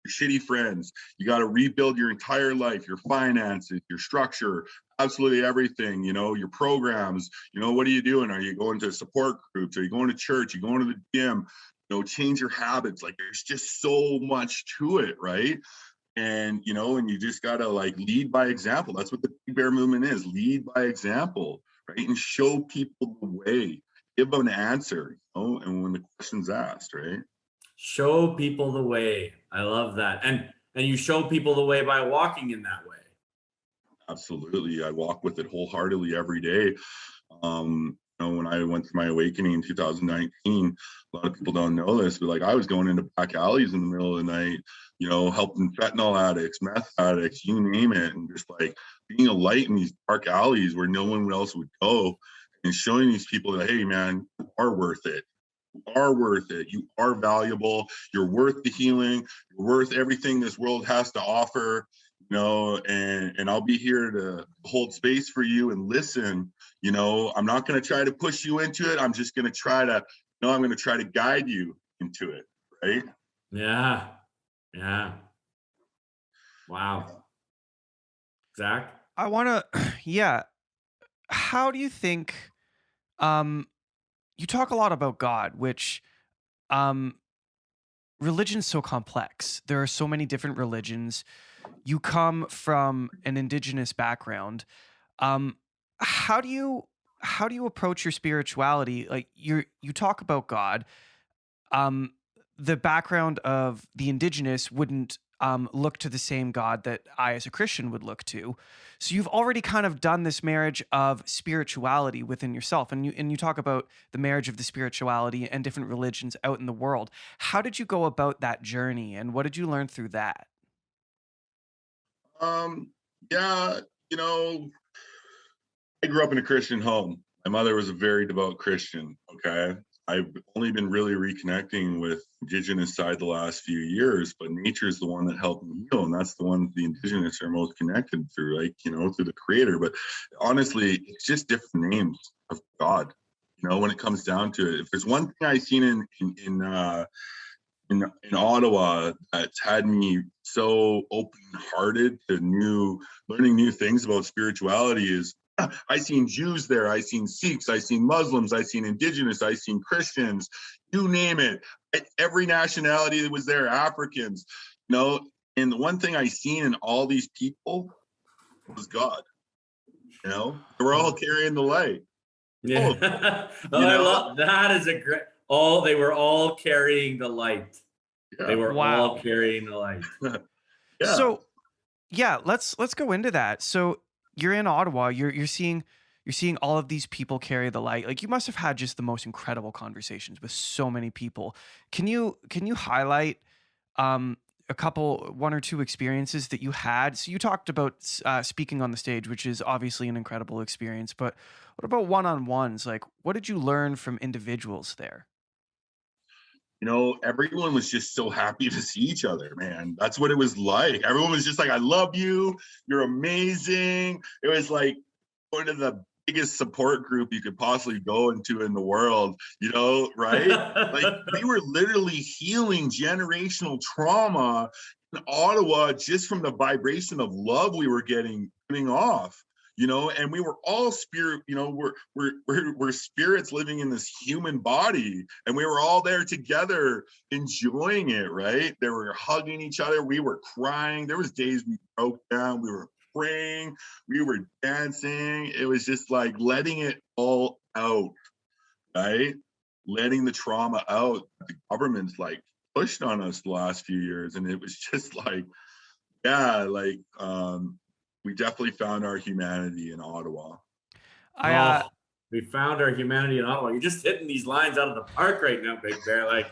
shitty friends. You got to rebuild your entire life, your finances, your structure, absolutely everything, you know, your programs. You know, what are you doing? Are you going to support groups? Are you going to church? Are you going to the gym? You know, change your habits. Like, there's just so much to it, right? And, you know, and you just got to like lead by example. That's what the Big Bear movement is. Lead by example, right? And show people the way, give them an answer, you know, and when the question's asked, right? Show people the way. I love that. And you show people the way by walking in that way. Absolutely. I walk with it wholeheartedly every day. You know, when I went through my awakening in 2019, a lot of people don't know this, but like I was going into back alleys in the middle of the night, you know, helping fentanyl addicts, meth addicts, you name it, and just like being a light in these dark alleys where no one else would go, and showing these people that, hey, man, you are worth it. are worth it. You are valuable. You're worth the healing. You're worth everything this world has to offer. And I'll be here to hold space for you and listen. I'm not going to try to push you into it. I'm just going to try to, I'm going to try to guide you into it. Right? Yeah. Yeah. Wow. Zach? I want to, yeah. How do you think, you talk a lot about God, which, religion's so complex. There are so many different religions. You come from an indigenous background. Um, how do you approach your spirituality? Like you talk about God. Um, the background of the indigenous wouldn't look to the same God that I, as a Christian, would look to. So you've already kind of done this marriage of spirituality within yourself, and you talk about the marriage of the spirituality and different religions out in the world. How did you go about that journey, and what did you learn through that? Yeah, I grew up in a Christian home. My mother was a very devout Christian. Okay. I've only been really reconnecting with Indigenous side the last few years, but nature is the one that helped me heal. And that's the one the Indigenous are most connected through, through the creator. But honestly, it's just different names of God, when it comes down to it. If there's one thing I've seen in Ottawa that's had me so open-hearted to learning new things about spirituality is I seen Jews there, I seen Sikhs, I seen Muslims, I seen Indigenous, I seen Christians, you name it. Every nationality that was there, Africans, and the one thing I seen in all these people was God. They were all carrying the light. Yeah. I love that. Is a great. Oh, they were all carrying the light. Yeah. They were all carrying the light. Yeah. So, yeah, let's go into that. So you're in Ottawa. You're seeing all of these people carry the light. Like, you must have had just the most incredible conversations with so many people. Can you highlight one or two experiences that you had? So you talked about speaking on the stage, which is obviously an incredible experience, but what about one-on-ones? Like, what did you learn from individuals there? Everyone was just so happy to see each other, man. That's what it was like. Everyone was just like, I love you. You're amazing. It was like going to the biggest support group you could possibly go into in the world, right? Like, we were literally healing generational trauma in Ottawa just from the vibration of love we were getting off. And we were all spirit, we're spirits living in this human body, and we were all there together enjoying it, right? They were hugging each other. We were crying. There was days we broke down. We were praying. We were dancing. It was just like letting it all out, right? Letting the trauma out. The government's pushed on us the last few years. And it was just we definitely found our humanity in Ottawa. We found our humanity in Ottawa. You're just hitting these lines out of the park right now, Big Bear.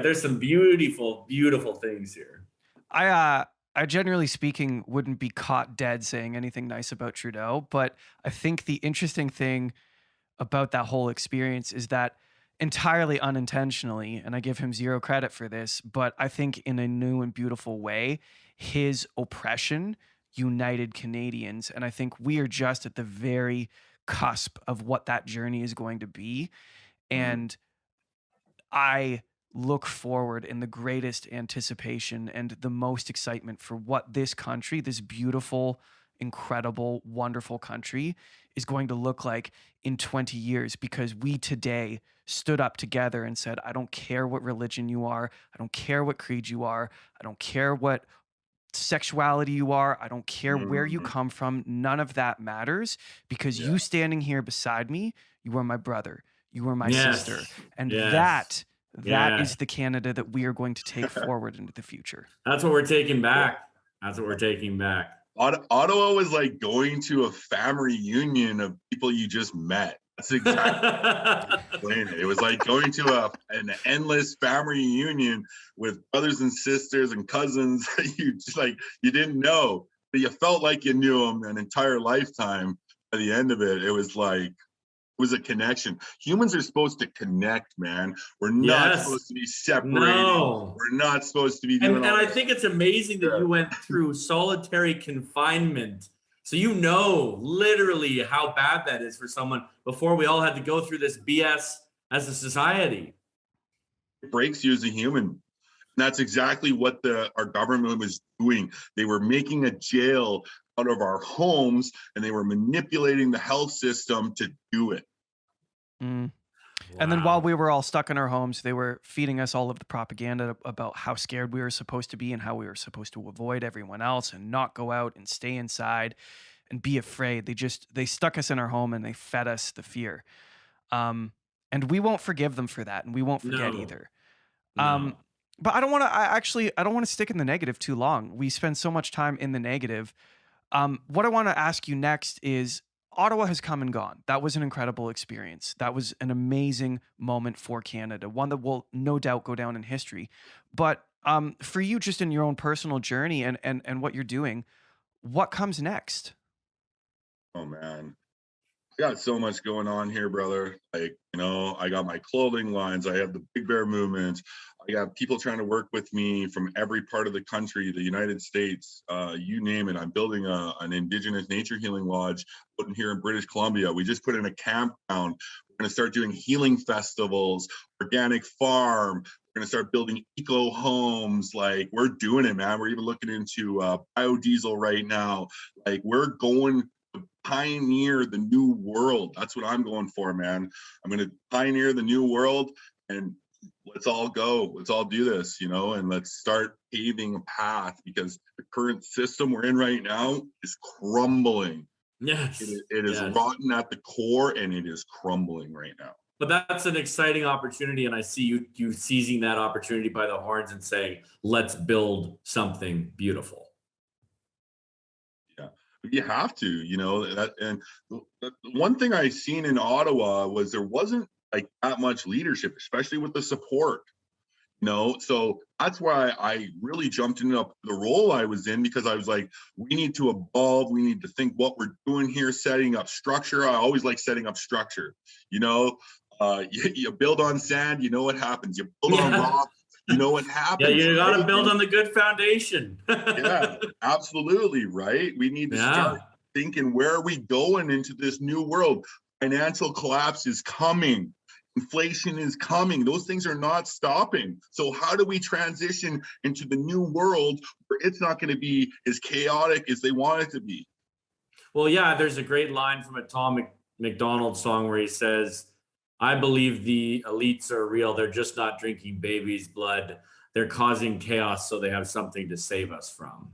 There's some beautiful, beautiful things here. I generally speaking wouldn't be caught dead saying anything nice about Trudeau, but I think the interesting thing about that whole experience is that entirely unintentionally, and I give him zero credit for this, but I think in a new and beautiful way, his oppression united Canadians. And I think we are just at the very cusp of what that journey is going to be. And I look forward in the greatest anticipation and the most excitement for what this country, this beautiful, incredible, wonderful country, is going to look like in 20 years, because we today stood up together and said, I don't care what religion you are. I don't care what creed you are. I don't care what sexuality you are. I don't care where you come from. None of that matters, because you standing here beside me, you are my brother. You are my sister. And that is the Canada that we are going to take forward into the future. That's what we're taking back. That's what we're taking back. Ottawa was like going to a family reunion of people you just met. That's exactly explain it. It was like going to an endless family reunion with brothers and sisters and cousins that you didn't know, but you felt like you knew them an entire lifetime. By the end of it, it was was a connection. Humans are supposed to connect, man. We're not Yes. supposed to be separated. No. We're not supposed to be doing And all I this. think it's amazing that you went through solitary confinement. So you know literally how bad that is for someone before we all had to go through this BS as a society. It breaks you as a human. And that's exactly what our government was doing. They were making a jail out of our homes, and they were manipulating the health system to do it. Mm. And then while we were all stuck in our homes, they were feeding us all of the propaganda about how scared we were supposed to be and how we were supposed to avoid everyone else and not go out and stay inside and be afraid. They stuck us in our home and they fed us the fear. And we won't forgive them for that, and we won't forget either. No. But I don't want to stick in the negative too long. We spend so much time in the negative. What I want to ask you next is, Ottawa has come and gone. That was an incredible experience. That was an amazing moment for Canada, one that will no doubt go down in history. But for you, just in your own personal journey and what you're doing, what comes next? Oh man, I got so much going on here, brother. Like, I got my clothing lines. I have the Big Bear movement. I got people trying to work with me from every part of the country, the United States, you name it. I'm building an Indigenous nature healing lodge out here in British Columbia. We just put in a campground. We're going to start doing healing festivals, organic farm. We're going to start building eco homes. Like, we're doing it, man. We're even looking into biodiesel right now. Like, we're going to pioneer the new world. That's what I'm going for, man. I'm going to pioneer the new world, and let's all go. Let's all do this, and let's start paving a path, because the current system we're in right now is crumbling. Yes. It is rotten at the core, and it is crumbling right now. But that's an exciting opportunity, and I see you seizing that opportunity by the horns and saying, let's build something beautiful. Yeah, you have to, and the one thing I seen in Ottawa was there wasn't like that much leadership, especially with the support. So that's why I really jumped into the role I was in, because I was like, we need to evolve. We need to think what we're doing here, setting up structure. I always like setting up structure. You build on sand, what happens. You build on rock, what happens. Yeah, you got to build on the good foundation. Yeah, absolutely, right? We need to start thinking, where are we going into this new world? Financial collapse is coming. Inflation is coming. Those things are not stopping. So how do we transition into the new world where it's not going to be as chaotic as they want it to be? Well, yeah, there's a great line from a Tom McDonald song where he says, I believe the elites are real. They're just not drinking baby's blood. They're causing chaos so they have something to save us from.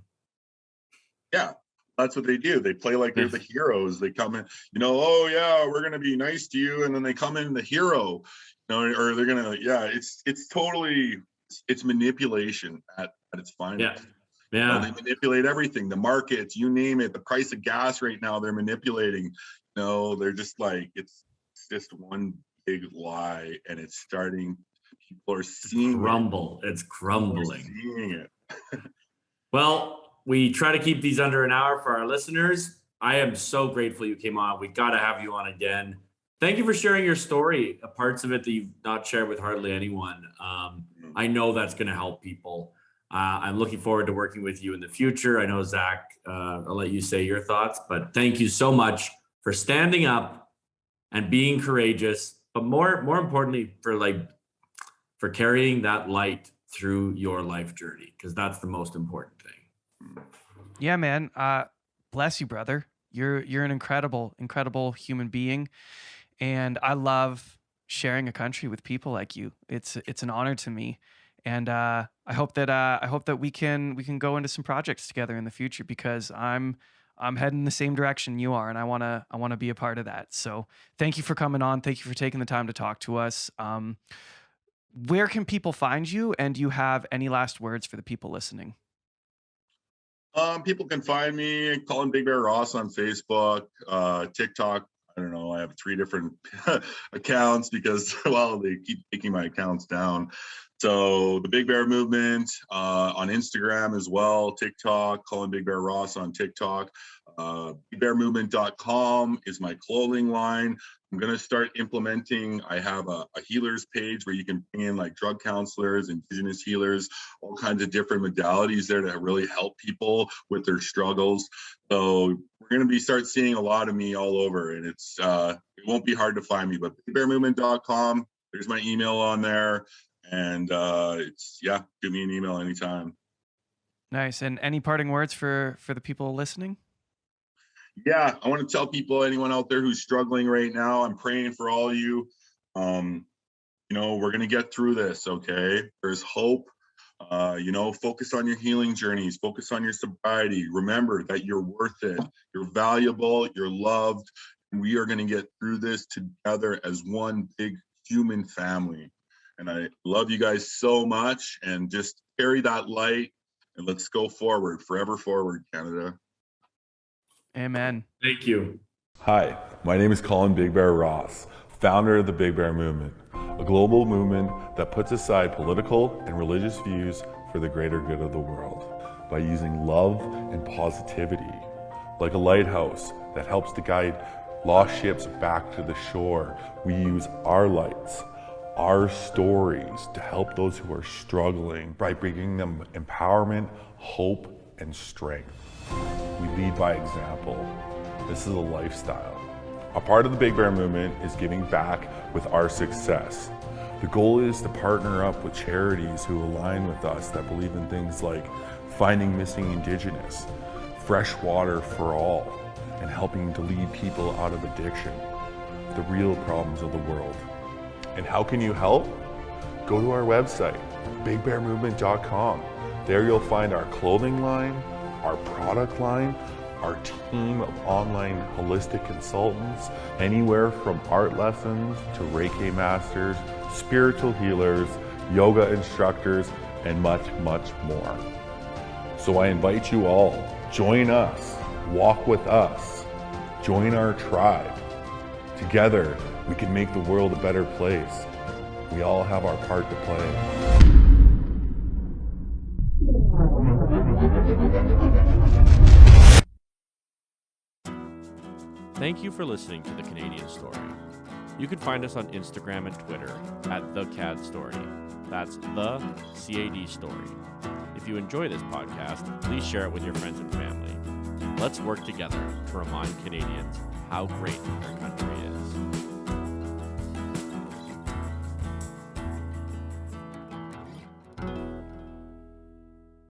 Yeah. That's what they do. They play like they're the heroes. They come in, oh yeah, we're gonna be nice to you, and then they come in the hero, or they're gonna, it's manipulation at its finest. Yeah. They manipulate everything, the markets, you name it. The price of gas right now, they're manipulating. They're just like, it's just one big lie, and it's starting. People are seeing crumble. It's crumbling. Seeing it. Well, we try to keep these under an hour for our listeners. I am so grateful you came on. We got to have you on again. Thank you for sharing your story, parts of it that you've not shared with hardly anyone. I know that's going to help people. I'm looking forward to working with you in the future. I know, Zach, I'll let you say your thoughts, but thank you so much for standing up and being courageous, but more importantly, for carrying that light through your life journey, because that's the most important thing. Yeah, man. Bless you, brother. You're an incredible human being, and I love sharing a country with people like you. It's an honor to me, and I hope that we can go into some projects together in the future, because I'm heading the same direction you are, and I wanna be a part of that. So thank you for coming on. Thank you for taking the time to talk to us. Where can people find you, and do you have any last words for the people listening? People can find me, Colin BigBear Ross on Facebook, TikTok. I don't know. I have 3 different accounts because, they keep taking my accounts down. So the Big Bear Movement on Instagram as well, TikTok, Colin BigBear Ross on TikTok. BigBearMovement.com is my clothing line. I'm going to start implementing, I have a healers page where you can bring in like drug counselors, indigenous healers, all kinds of different modalities there to really help people with their struggles. So we're going to start seeing a lot of me all over, and it won't be hard to find me, but BigBearMovement.com, there's my email on there. And give me an email anytime. Nice. And any parting words for the people listening? Yeah, I want to tell people, anyone out there who's struggling right now, I'm praying for all of you. We're going to get through this, okay? There's hope. Focus on your healing journeys, focus on your sobriety. Remember that you're worth it. You're valuable, you're loved. We are going to get through this together as one big human family. And I love you guys so much, and just carry that light, and let's go forward, forever forward, Canada. Amen. Thank you. Hi, my name is Colin BigBear Ross, founder of the Big Bear Movement, a global movement that puts aside political and religious views for the greater good of the world by using love and positivity, like a lighthouse that helps to guide lost ships back to the shore. We use our lights, our stories to help those who are struggling by bringing them empowerment, hope, and strength. We lead by example. This is a lifestyle. A part of the Big Bear Movement is giving back with our success. The goal is to partner up with charities who align with us that believe in things like finding missing Indigenous, fresh water for all, and helping to lead people out of addiction, the real problems of the world. And how can you help? Go to our website, BigBearMovement.com. There you'll find our clothing line, our product line, our team of online holistic consultants, anywhere from art lessons to Reiki masters, spiritual healers, yoga instructors, and much, much more. So I invite you all, join us, walk with us, join our tribe. Together, we can make the world a better place. We all have our part to play. Thank you for listening to The Canadian Story. You can find us on Instagram and Twitter at TheCAD That's the CAD Story. If you enjoy this podcast, please share it with your friends and family. Let's work together to remind Canadians how great their country is.